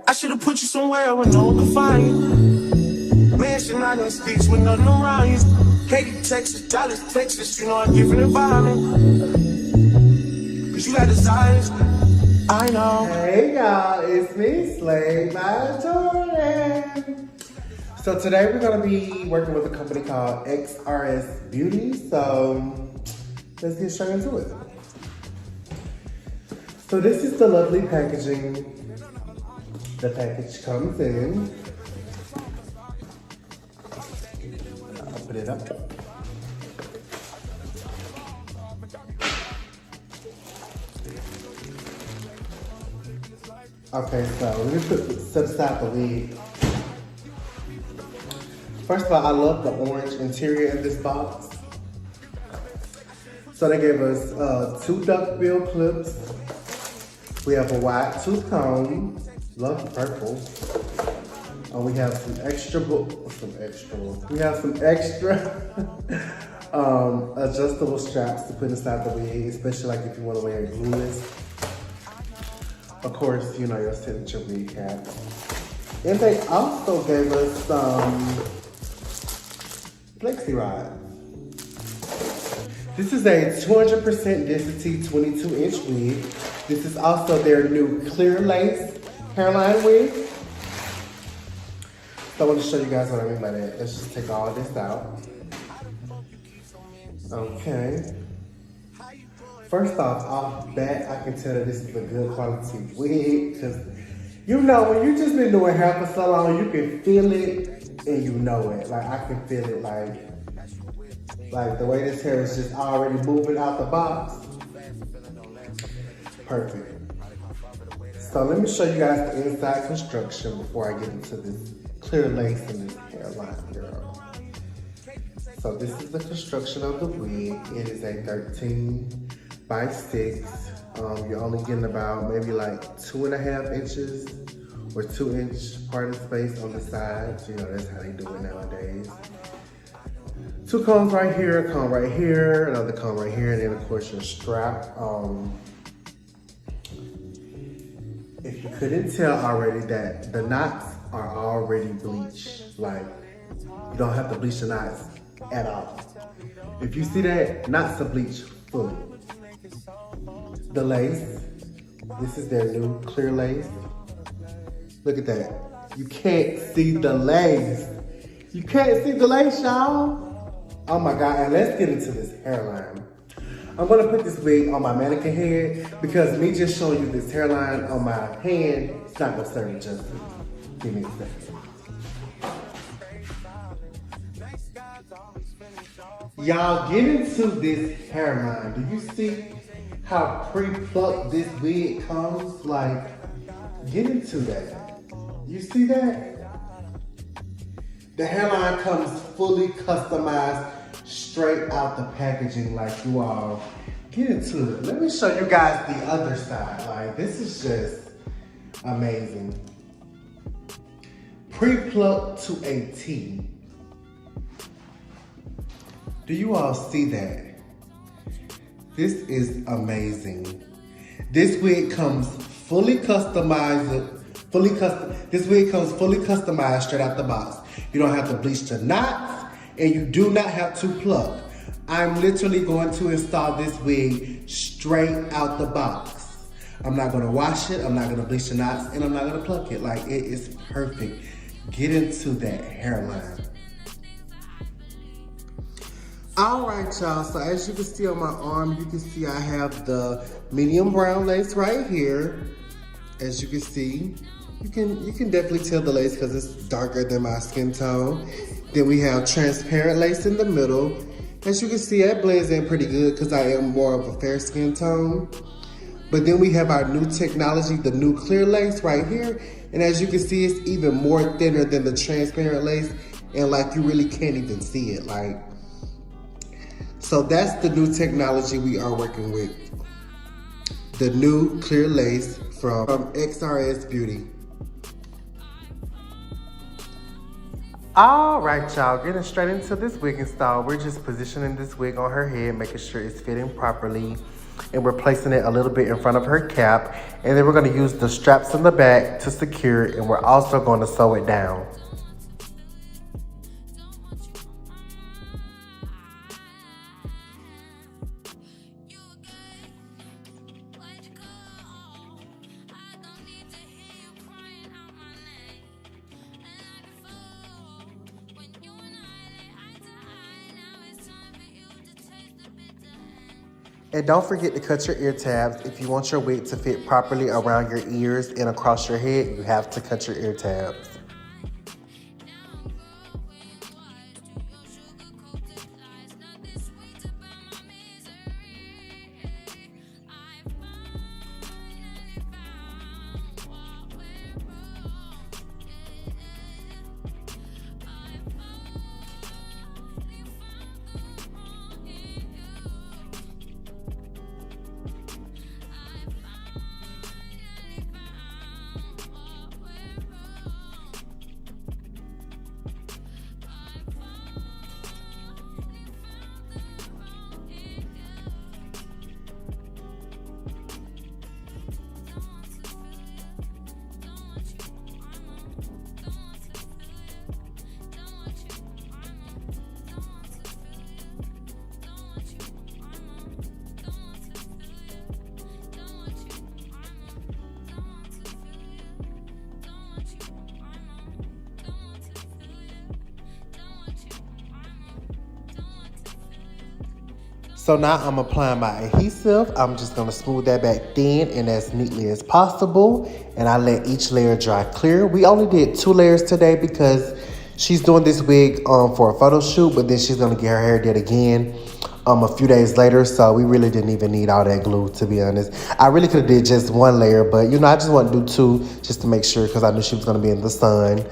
I should've put you somewhere where no one could find you. Mansion out in the streets with nothing around you. Katy, Texas, Dallas, Texas, you know I give an environment. Cause you got desires, I know. Hey y'all, it's me, Slave by Jordan. So today we're gonna be working with a company called Xrsbeauty. So let's get straight into it. So this is the lovely packaging. The package comes in. I'll open it up. Okay, so let me set aside the wig. First of all, I love the orange interior in this box. So they gave us 2 duckbill clips. We have a wide tooth comb. Love the purple. We have some extra. We have some extra adjustable straps to put inside the wig, especially like if you want to wear it glueless. Of course, you know your signature wig cap. And they also gave us some flexi rods. This is a 200% density 22-inch wig. This is also their new clear lace hairline wig. So I want to show you guys what I mean by that. Let's just take all this out. Okay. First off bat, I can tell that this is a good quality wig because you know when you just been doing hair for so long, you can feel it and you know it. Like I can feel it like the way this hair is just already moving out the box. Perfect. So let me show you guys the inside construction before I get into this clear lace and this hairline, girl. So this is the construction of the wig. It is a 13 by 6. You're only getting about maybe like 2.5 inches or 2-inch parting space on the sides. You know, that's how they do it nowadays. 2 combs right here, a comb right here, another comb right here, and then of course your strap. If you couldn't tell already that the knots are already bleached. Like, you don't have to bleach the knots at all. If you see that, knots are bleached fully. The lace, this is their new clear lace. Look at that. You can't see the lace. You can't see the lace, y'all. Oh my God, and let's get into this hairline. I'm gonna put this wig on my mannequin head because me just showing you this hairline on my hand, it's not gonna serve it justice. Give me a second. Y'all, get into this hairline. Do you see how pre-plucked this wig comes? Like, get into that. You see that? The hairline comes fully customized straight out the packaging. Like, you all get into it. Let me show you guys the other side. Like, this is just amazing. Pre-plucked to a T. Do you all see that? This is amazing. This wig comes fully customized. This wig comes fully customized straight out the box. You don't have to bleach the knots, and you do not have to pluck. I'm literally going to install this wig straight out the box. I'm not gonna wash it, I'm not gonna bleach the knots, and I'm not gonna pluck it. Like, it is perfect. Get into that hairline. All right, y'all, so as you can see on my arm, you can see I have the medium brown lace right here. As you can see, you can definitely tell the lace because it's darker than my skin tone. Then we have transparent lace in the middle. As you can see, that blends in pretty good because I am more of a fair skin tone. But then we have our new technology, the new clear lace right here. And as you can see, it's even more thinner than the transparent lace. And like, you really can't even see it. Like, so that's the new technology we are working with. The new clear lace from Xrsbeauty. All right, y'all, getting straight into this wig install. We're just positioning this wig on her head, making sure it's fitting properly. And we're placing it a little bit in front of her cap. And then we're going to use the straps in the back to secure it. And we're also going to sew it down. And don't forget to cut your ear tabs. If you want your wig to fit properly around your ears and across your head, you have to cut your ear tabs. So now I'm applying my adhesive. I'm just gonna smooth that back thin and as neatly as possible. And I let each layer dry clear. We only did 2 layers today because she's doing this wig for a photo shoot, but then she's gonna get her hair did again a few days later. So we really didn't even need all that glue, to be honest. I really could have did just 1 layer, but you know, I just want to do 2 just to make sure because I knew she was gonna be in the sun.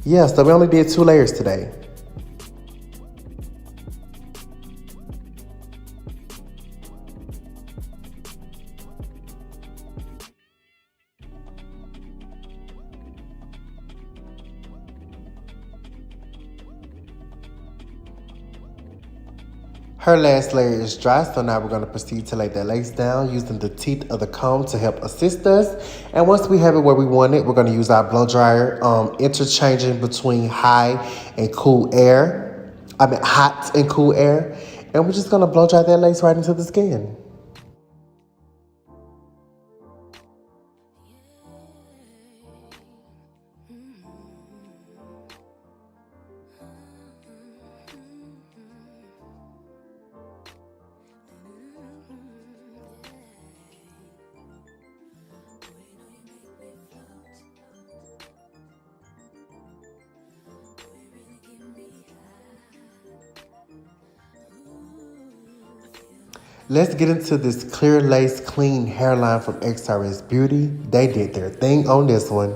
Yeah, so we only did 2 layers today. Her last layer is dry, so now we're going to proceed to lay that lace down using the teeth of the comb to help assist us. And once we have it where we want it, we're going to use our blow dryer, interchanging between hot and cool air. And we're just going to blow dry that lace right into the skin. Let's get into this clear lace clean hairline from Xrsbeauty. They did their thing on this one.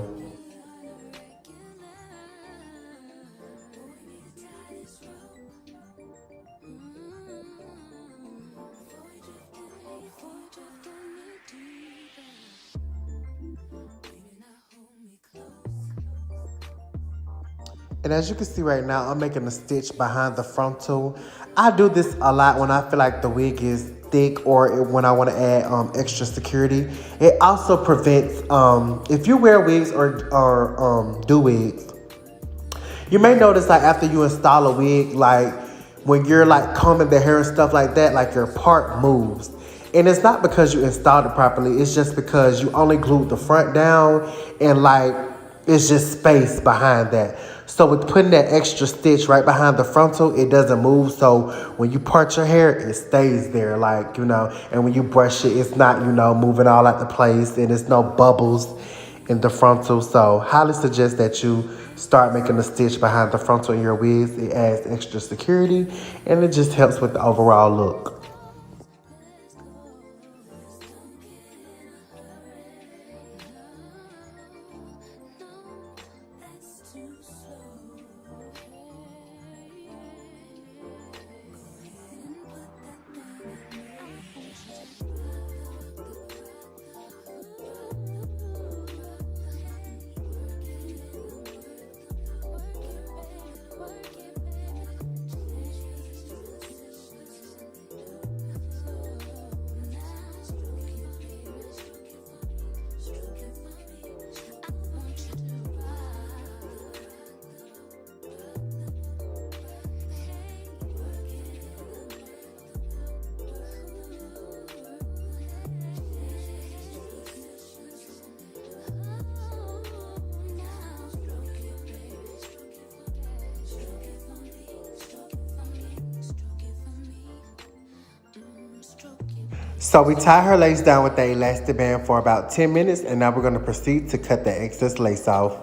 And as you can see right now, I'm making a stitch behind the frontal. I do this a lot when I feel like the wig is thick or when I want to add extra security. It also prevents, if you wear wigs or do wigs, you may notice like after you install a wig, like when you're like combing the hair and stuff like that, like your part moves. And it's not because you installed it properly, it's just because you only glued the front down and like it's just space behind that. So with putting that extra stitch right behind the frontal, it doesn't move. So when you part your hair, it stays there, like, you know, and when you brush it, it's not, you know, moving all out the place and there's no bubbles in the frontal. So highly suggest that you start making a stitch behind the frontal in your wigs. It adds extra security and it just helps with the overall look. So we tie her lace down with the elastic band for about 10 minutes, and now we're going to proceed to cut the excess lace off.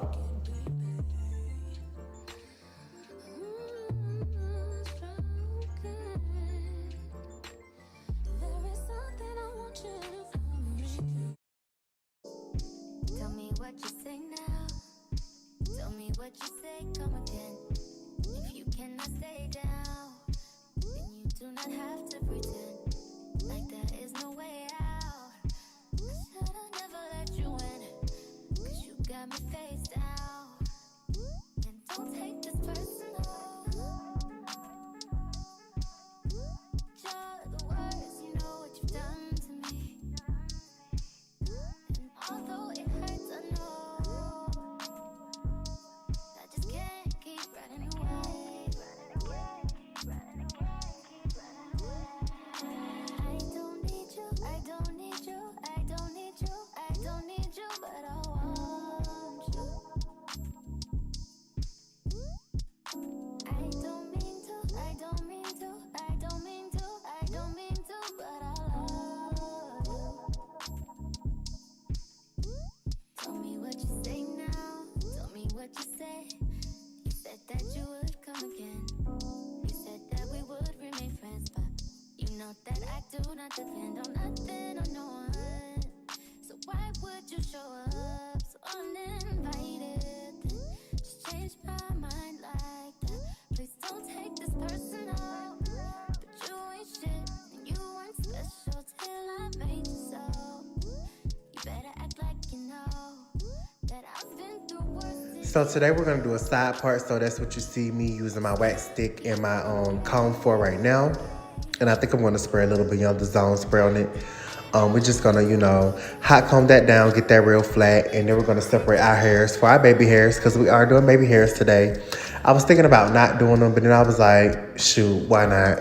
So today we're gonna do a side part, so that's what you see me using my wax stick and my comb for right now. And I think I'm gonna spray a little Beyond the Zone spray on it. We're just gonna, hot comb that down, get that real flat, and then we're gonna separate our hairs for our baby hairs, because we are doing baby hairs today. I was thinking about not doing them, but then I was like, shoot, why not?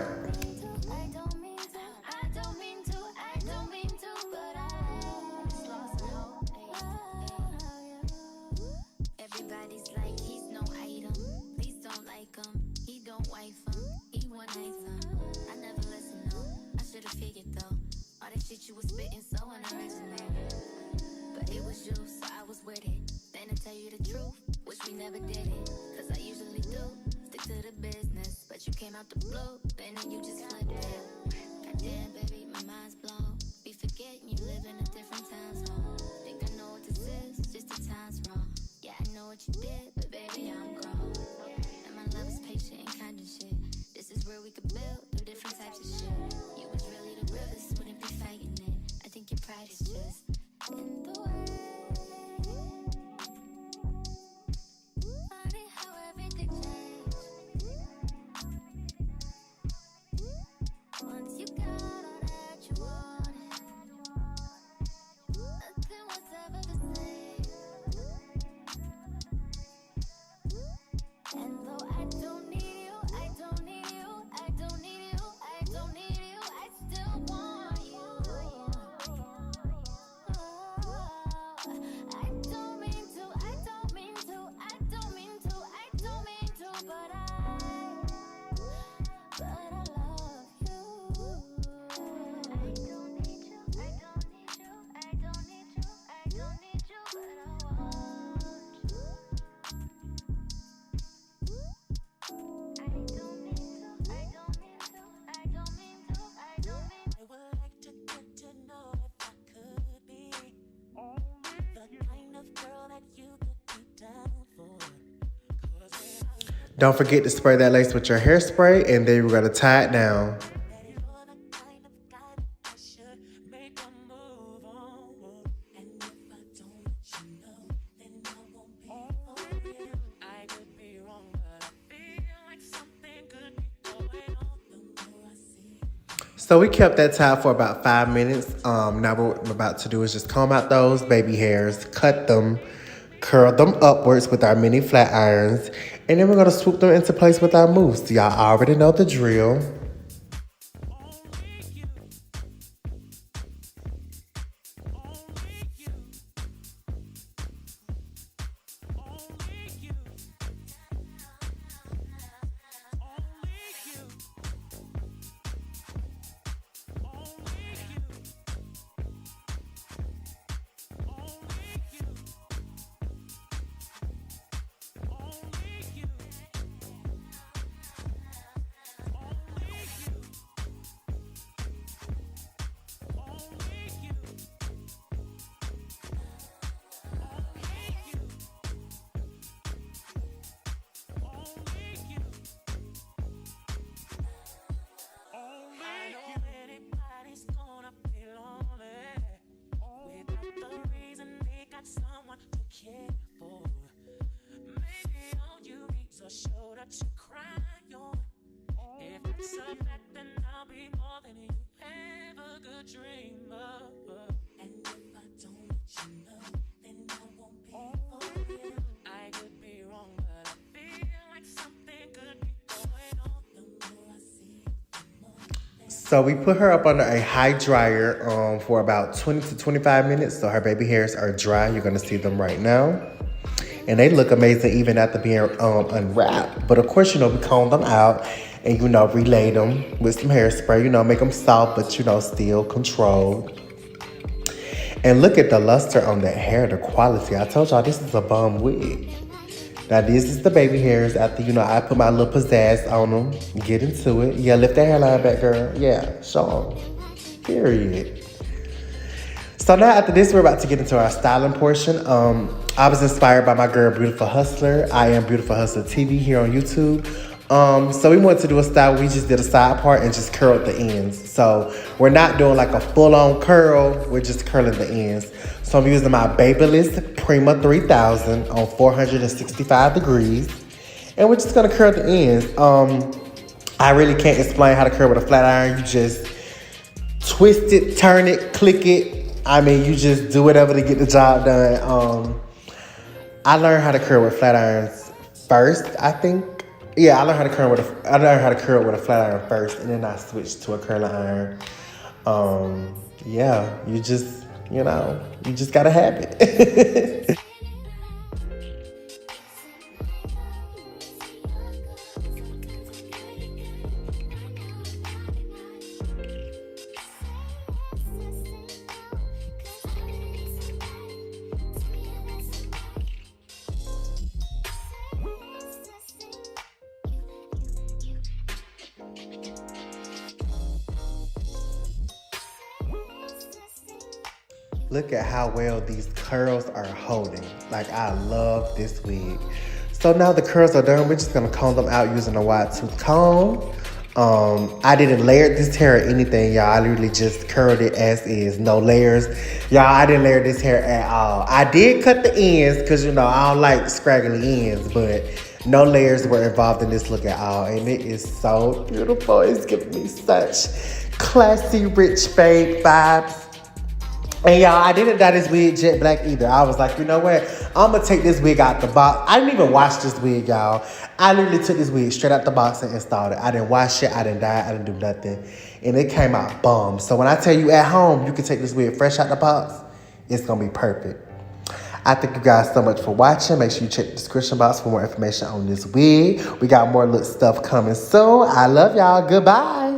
Don't forget to spray that lace with your hairspray, and then we're gonna tie it down. So we kept that tied for about 5 minutes. Now what we're about to do is just comb out those baby hairs, cut them, curl them upwards with our mini flat irons, and then we're gonna swoop them into place with our mousse. Y'all already know the drill. So we put her up under a high dryer for about 20 to 25 minutes. So her baby hairs are dry. You're going to see them right now. And they look amazing even after being unwrapped. But of course, we comb them out and, relay them with some hairspray. Make them soft, but, still controlled. And look at the luster on that hair, the quality. I told y'all this is a bum wig. Now, this is the baby hairs after, I put my little pizzazz on them. Get into it. Yeah, lift that hairline back, girl. Yeah, show them. Period. So now after this, we're about to get into our styling portion. I was inspired by my girl, Beautiful Hustler. I am Beautiful Hustler TV here on YouTube. So we wanted to do a style where we just did a side part and just curled the ends. So we're not doing like a full-on curl. We're just curling the ends. So I'm using my Babyliss Prima 3000 on 465 degrees. And we're just going to curl the ends. I really can't explain how to curl with a flat iron. You just twist it, turn it, click it. I mean, you just do whatever to get the job done. I learned how to curl with flat irons first, I think. Yeah, I learned how to curl with a flat iron first, and then I switched to a curling iron. Yeah, you just gotta have it. Look at how well these curls are holding. Like, I love this wig. So now the curls are done. We're just gonna comb them out using a wide tooth comb. I didn't layer this hair or anything, y'all. I literally just curled it as is, no layers. Y'all, I didn't layer this hair at all. I did cut the ends because, I don't like scraggly ends, but no layers were involved in this look at all. And it is so beautiful. It's giving me such classy, rich babe vibes. And y'all, I didn't dye this wig jet black either. I was like, you know what? I'm going to take this wig out the box. I didn't even wash this wig, y'all. I literally took this wig straight out the box and installed it. I didn't wash it. I didn't dye it. I didn't do nothing. And it came out bomb. So when I tell you at home, you can take this wig fresh out the box, it's going to be perfect. I thank you guys so much for watching. Make sure you check the description box for more information on this wig. We got more look stuff coming soon. I love y'all. Goodbye.